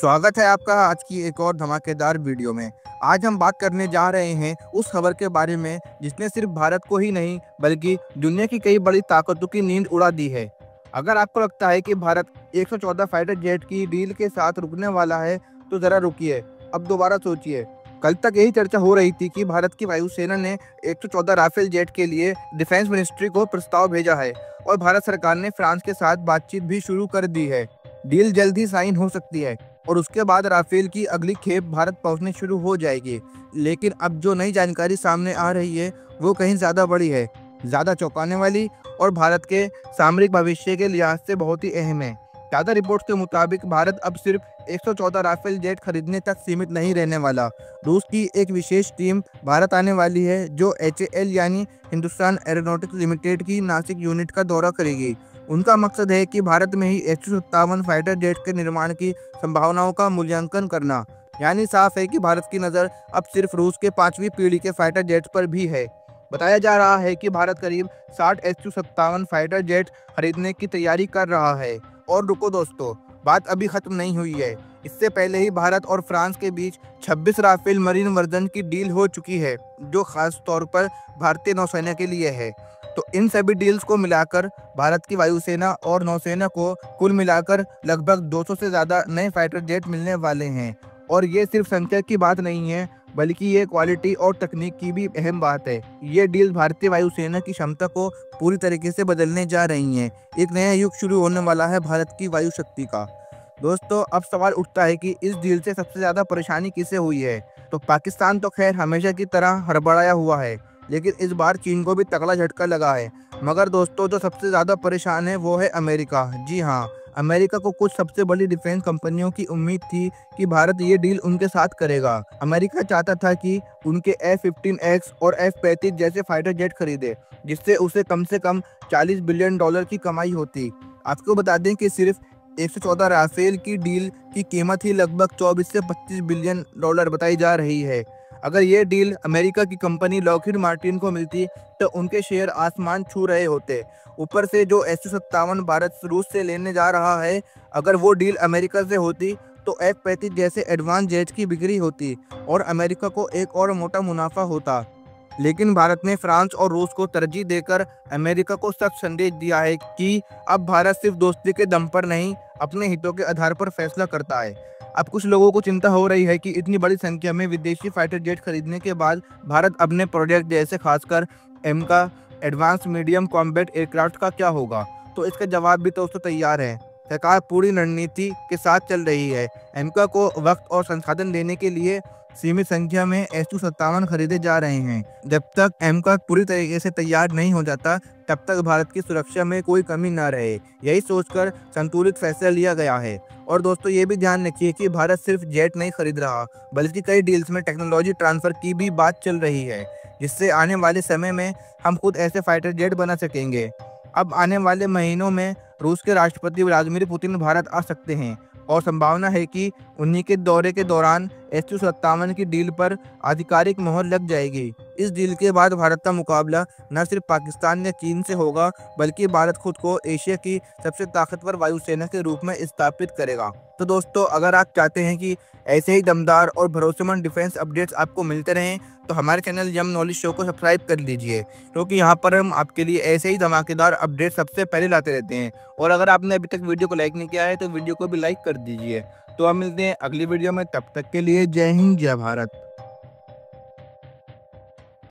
स्वागत है आपका आज की एक और धमाकेदार वीडियो में। आज हम बात करने जा रहे हैं उस खबर के बारे में जिसने सिर्फ भारत को ही नहीं बल्कि दुनिया की कई बड़ी ताकतों की नींद उड़ा दी है। अगर आपको लगता है कि भारत 114 फाइटर जेट की डील के साथ रुकने वाला है तो जरा रुकिए, अब दोबारा सोचिए। कल तक यही चर्चा हो रही थी कि भारत की वायुसेना ने 114 राफेल जेट के लिए डिफेंस मिनिस्ट्री को प्रस्ताव भेजा है और भारत सरकार ने फ्रांस के साथ बातचीत भी शुरू कर दी है। डील जल्द ही साइन हो सकती है और उसके बाद राफेल की अगली खेप भारत पहुंचनी शुरू हो जाएगी। लेकिन अब जो नई जानकारी सामने आ रही है वो कहीं ज़्यादा बड़ी है, ज़्यादा चौंकाने वाली और भारत के सामरिक भविष्य के लिहाज से बहुत ही अहम है। ताज़ा रिपोर्ट्स के मुताबिक भारत अब सिर्फ 114 राफेल जेट खरीदने तक सीमित नहीं रहने वाला। रूस की एक विशेष टीम भारत आने वाली है जो HAL यानी हिंदुस्तान एरोनॉटिक्स लिमिटेड की नासिक यूनिट का दौरा करेगी। उनका मकसद है कि भारत में ही 157 फाइटर जेट के निर्माण की संभावनाओं का मूल्यांकन करना। यानी साफ है कि भारत की नज़र अब सिर्फ रूस के 5वीं पीढ़ी के फाइटर जेट्स पर भी है। बताया जा रहा है कि भारत करीब 60 Su-57 फाइटर जेट खरीदने की तैयारी कर रहा है। और रुको दोस्तों, बात अभी खत्म नहीं हुई है। इससे पहले ही भारत और फ्रांस के बीच 26 राफेल मरीन वर्जन की डील हो चुकी है जो खास तौर पर भारतीय नौसेना के लिए है। तो इन सभी डील्स को मिलाकर भारत की वायुसेना और नौसेना को कुल मिलाकर लगभग 200 से ज़्यादा नए फाइटर जेट मिलने वाले हैं। और ये सिर्फ संख्या की बात नहीं है बल्कि ये क्वालिटी और तकनीक की भी अहम बात है। ये डील भारतीय वायुसेना की क्षमता को पूरी तरीके से बदलने जा रही हैं। एक नया युग शुरू होने वाला है भारत की वायु शक्ति का। दोस्तों, अब सवाल उठता है कि इस डील से सबसे ज़्यादा परेशानी किसे हुई है। तो पाकिस्तान तो खैर हमेशा की तरह हड़बड़ाया हुआ है, लेकिन इस बार चीन को भी तगड़ा झटका लगा है। मगर दोस्तों, जो सबसे ज़्यादा परेशान है वो है अमेरिका। जी हाँ, अमेरिका को कुछ सबसे बड़ी डिफेंस कंपनियों की उम्मीद थी कि भारत ये डील उनके साथ करेगा। अमेरिका चाहता था कि उनके F-15X और F-35 जैसे फाइटर जेट खरीदे, जिससे उसे कम से कम $40 बिलियन की कमाई होती। आपको बता दें कि सिर्फ 114 राफेल की डील की कीमत ही लगभग 24 से 25 बिलियन डॉलर बताई जा रही है। अगर ये डील अमेरिका की कंपनी लॉकहीड मार्टिन को मिलती तो उनके शेयर आसमान छू रहे होते। ऊपर से जो Su-57 भारत रूस से लेने जा रहा है, अगर वो डील अमेरिका से होती तो F-35 जैसे एडवांस जेट की बिक्री होती और अमेरिका को एक और मोटा मुनाफा होता। लेकिन भारत ने फ्रांस और रूस को तरजीह देकर अमेरिका को सख्त संदेश दिया है कि अब भारत सिर्फ दोस्ती के दम पर नहीं, अपने हितों के आधार पर फैसला करता है। अब कुछ लोगों को चिंता हो रही है कि इतनी बड़ी संख्या में विदेशी फाइटर जेट खरीदने के बाद भारत अपने प्रोजेक्ट जैसे खासकर एमका एडवांस मीडियम कॉम्बैट एयरक्राफ्ट का क्या होगा। तो इसका जवाब भी दोस्तों तैयार है। सरकार पूरी रणनीति के साथ चल रही है। एमका को वक्त और संसाधन देने के लिए सीमित संख्या में Su-57 खरीदे जा रहे हैं। जब तक एमका पूरी तरीके से तैयार नहीं हो जाता तब तक भारत की सुरक्षा में कोई कमी न रहे। यही सोचकर संतुलित फैसला लिया गया है। और दोस्तों, ये भी ध्यान रखिए कि भारत सिर्फ जेट नहीं खरीद रहा बल्कि कई डील्स में टेक्नोलॉजी ट्रांसफर की भी बात चल रही है, जिससे आने वाले समय में हम खुद ऐसे फाइटर जेट बना सकेंगे। अब आने वाले महीनों में रूस के राष्ट्रपति व्लादिमीर पुतिन भारत आ सकते हैं और संभावना है कि उन्हीं के दौरे के दौरान Su-57 की डील पर आधिकारिक मोहर लग जाएगी। इस डील के बाद भारत का मुकाबला न सिर्फ पाकिस्तान या चीन से होगा बल्कि भारत खुद को एशिया की सबसे ताकतवर वायुसेना के रूप में स्थापित करेगा। तो दोस्तों, अगर आप चाहते हैं कि ऐसे ही दमदार और भरोसेमंद डिफेंस अपडेट्स आपको मिलते रहें तो हमारे चैनल यम नॉलेज शो को सब्सक्राइब कर लीजिए, क्योंकि यहाँ पर हम आपके लिए ऐसे ही धमाकेदार अपडेट सबसे पहले लाते रहते हैं। और अगर आपने अभी तक वीडियो को लाइक नहीं किया है तो वीडियो को भी लाइक कर दीजिए। तो हम मिलते हैं अगली वीडियो में, तब तक के लिए जय हिंद जय भारत।